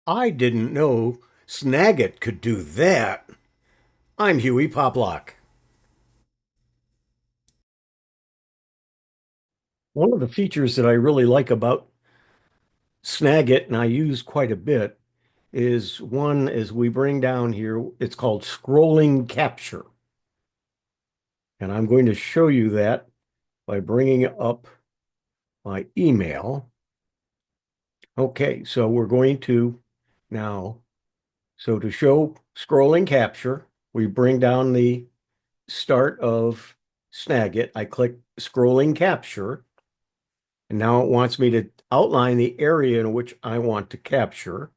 I didn't know Snagit could do that. I'm Hewie Poplock. One of the features that I really like about Snagit, and I use quite a bit, is one as we bring down here, it's called scrolling capture. And I'm going to show you that by bringing up my email. Okay, so we're going to now, so to show scrolling capture, we bring down the start of Snagit. I click scrolling capture. And now it wants me to outline the area in which I want to capture.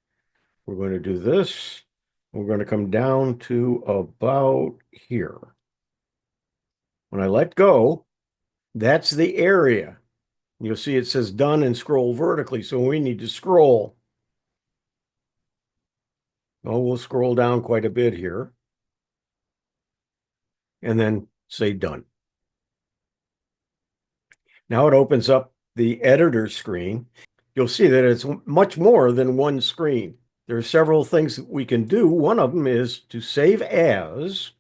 We're going to do this. We're going to come down to about here. When I let go, that's the area. You'll see it says done and scroll vertically. So we need to scroll. Oh, we'll scroll down quite a bit here and then say done. Now it opens up the editor screen. You'll see that it's much more than one screen. There are several things that we can do. One of them is to save as.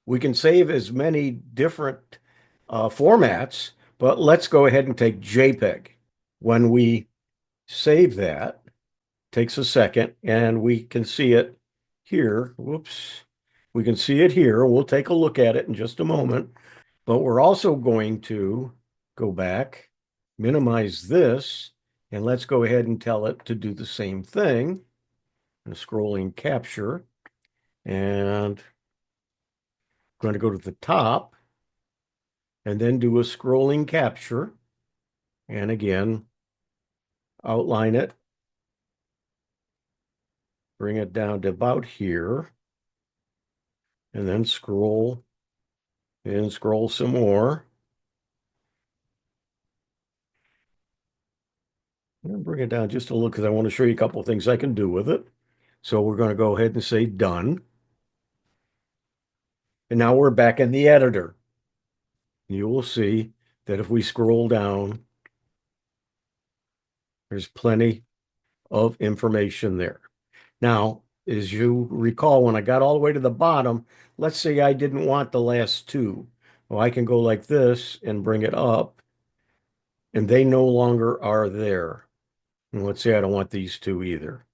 We can save as many different formats, but let's go ahead and take JPEG. When we save that, takes a second, and we can see it here. Whoops. We can see it here. We'll take a look at it in just a moment. But we're also going to go back, minimize this, and let's go ahead and tell it to do the same thing. And scrolling capture, and I'm going to go to the top and then do a scrolling capture. And again, outline it, bring it down to about here, and then scroll and scroll some more. And bring it down just a little because I want to show you a couple of things I can do with it. So we're going to go ahead and say done. And now we're back in the editor. You will see that if we scroll down, there's plenty of information there. Now, as you recall, when I got all the way to the bottom, let's say I didn't want the last two. Well, I can go like this and bring it up, and they no longer are there. And let's say I don't want these two either.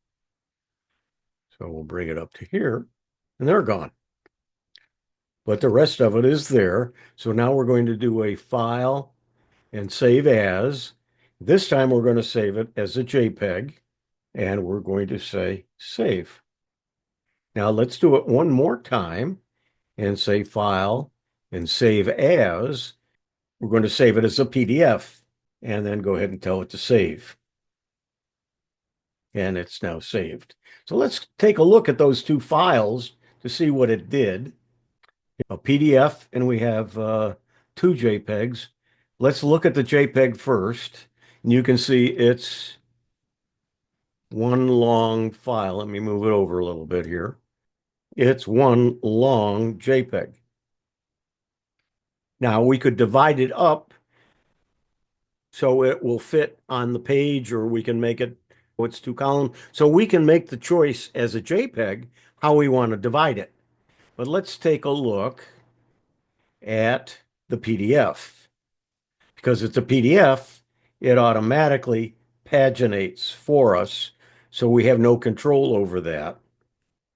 So we'll bring it up to here, and they're gone. But the rest of it is there. So now we're going to do a file and save as. This time we're going to save it as a JPEG, and we're going to say save. Now let's do it one more time and say file and save as. We're going to save it as a PDF and then go ahead and tell it to save. And it's now saved. So let's take a look at those two files to see what it did. A PDF, and we have two JPEGs. Let's look at the JPEG first. And you can see it's one long file. Let me move it over a little bit here. It's one long JPEG. Now we could divide it up so it will fit on the page, or we can make it, it's two columns. So we can make the choice as a JPEG how we want to divide it. But let's take a look at the PDF. Because it's a PDF, it automatically paginates for us. So we have no control over that.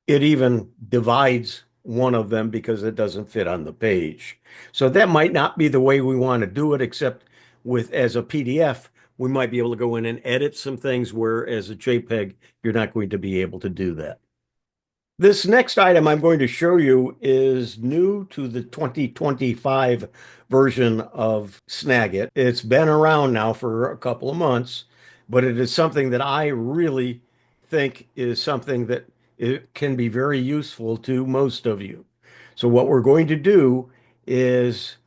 It even divides one of them because it doesn't fit on the page. So that might not be the way we want to do it, except with as a PDF, we might be able to go in and edit some things where as a JPEG, you're not going to be able to do that. This next item I'm going to show you is new to the 2025 version of Snagit. It's been around now for a couple of months, but it is something that I really think is something that it can be very useful to most of you. So what we're going to do is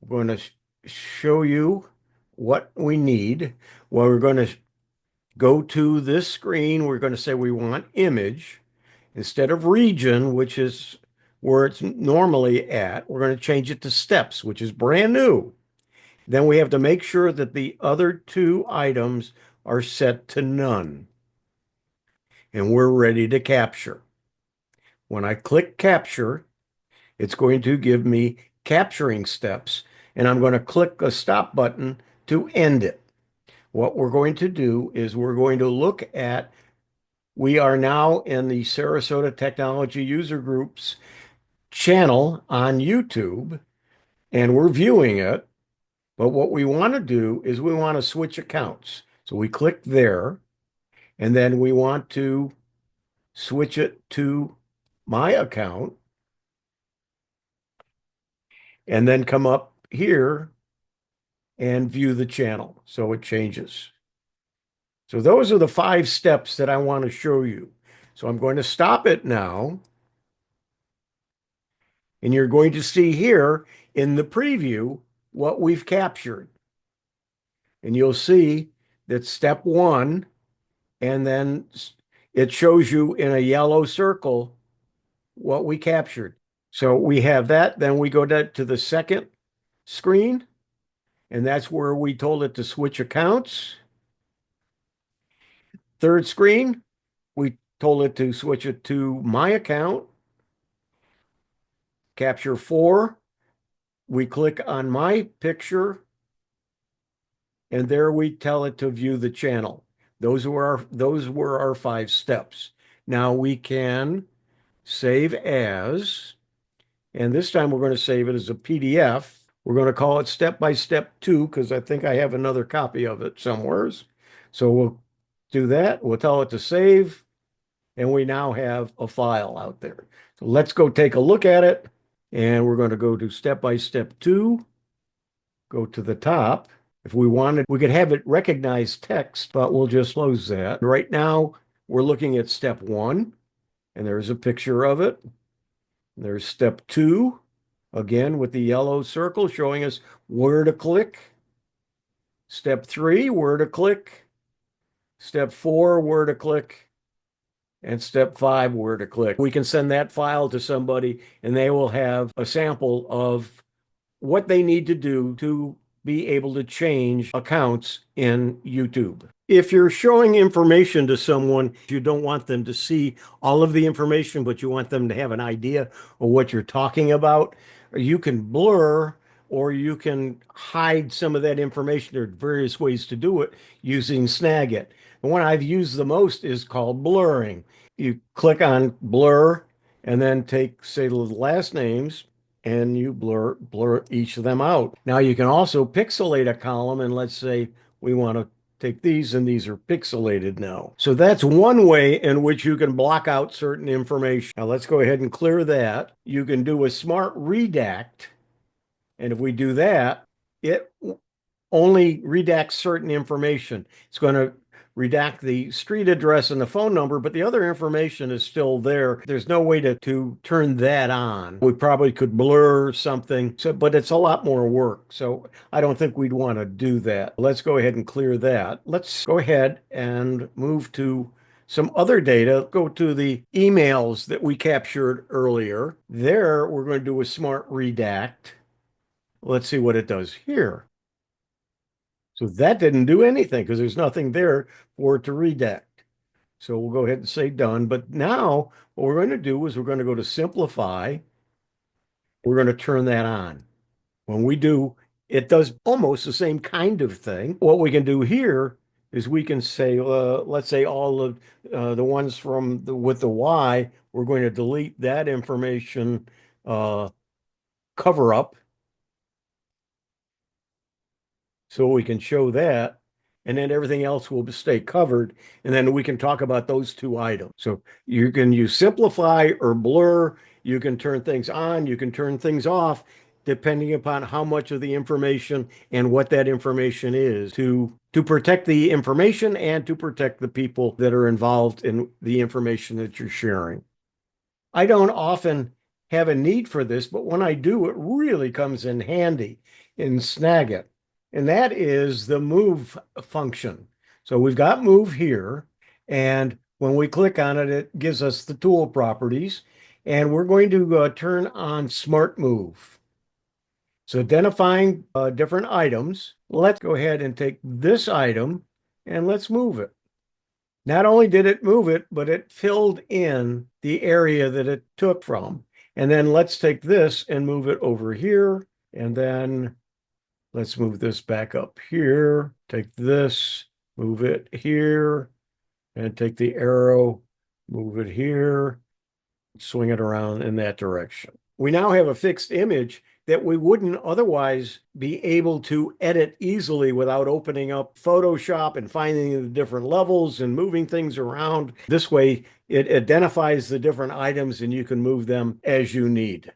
we're going to show you what we need. Well, we're going to go to this screen. We're going to say we want image. Instead of region, which is where it's normally at, we're going to change it to steps, which is brand new. Then we have to make sure that the other two items are set to none. and we're ready to capture. When I click capture, it's going to give me capturing steps, and I'm going to click a stop button to end it. What we're going to do is we're going to look at, we are now in the Sarasota Technology User Group's channel on YouTube, and we're viewing it. But what we want to do is we want to switch accounts. So we click there, and then we want to switch it to my account, and then come up here and view the channel. So it changes. So those are the 5 steps that I want to show you. So I'm going to stop it now. And you're going to see here in the preview what we've captured. And you'll see that step 1, and then it shows you in a yellow circle what we captured. So we have that. Then we go to the second screen, and that's where we told it to switch accounts. Third screen, we told it to switch it to my account. Capture 4, we click on my picture, and there we tell it to view the channel. Those were our 5 steps. Now we can save as, and this time we're going to save it as a PDF. We're going to call it step by step 2 because I think I have another copy of it somewheres. So we'll do that. We'll tell it to save, and we now have a file out there. So let's go take a look at it, and we're going to go to step by step 2, go to the top. If we wanted, we could have it recognize text, but we'll just close that. Right now, we're looking at step 1, and there's a picture of it. There's step 2, again with the yellow circle showing us where to click. Step 3, where to click. Step 4, where to click. And step 5, where to click. We can send that file to somebody, and they will have a sample of what they need to do to be able to change accounts in YouTube. If you're showing information to someone, you don't want them to see all of the information, but you want them to have an idea of what you're talking about, you can blur or you can hide some of that information. There are various ways to do it using Snagit. The one I've used the most is called blurring. You click on blur and then take, say, the last names, and you blur each of them out. Now you can also pixelate a column, and let's say we want to take these, and these are pixelated now. So that's one way in which you can block out certain information. Now let's go ahead and clear that. You can do a smart redact, and if we do that, it only redacts certain information. It's going to redact the street address and the phone number, but the other information is still there. There's no way to turn that on. We probably could blur something, but it's a lot more work. So I don't think we'd want to do that. Let's go ahead and clear that. Let's go ahead and move to some other data. Go to the emails that we captured earlier. There, we're going to do a smart redact. Let's see what it does here. So that didn't do anything because there's nothing there for it to redact. So we'll go ahead and say done. But now what we're going to do is we're going to go to simplify. We're going to turn that on. When we do, it does almost the same kind of thing. What we can do here is we can say, let's say all of the ones with the Y, we're going to delete that information cover up. So we can show that, and then everything else will stay covered, and then we can talk about those 2 items. So you can use simplify or blur. You can turn things on, you can turn things off, depending upon how much of the information and what that information is to protect the information and to protect the people that are involved in the information that you're sharing. I don't often have a need for this, but when I do, it really comes in handy in Snagit. And that is the move function. So we've got move here, and when we click on it, it gives us the tool properties, and we're going to turn on smart move. So identifying different items, let's go ahead and take this item and let's move it. Not only did it move it, but it filled in the area that it took from. And then let's take this and move it over here. And then let's move this back up here. Take this, move it here, and take the arrow, move it here, swing it around in that direction. We now have a fixed image that we wouldn't otherwise be able to edit easily without opening up Photoshop and finding the different levels and moving things around. This way, it identifies the different items and you can move them as you need.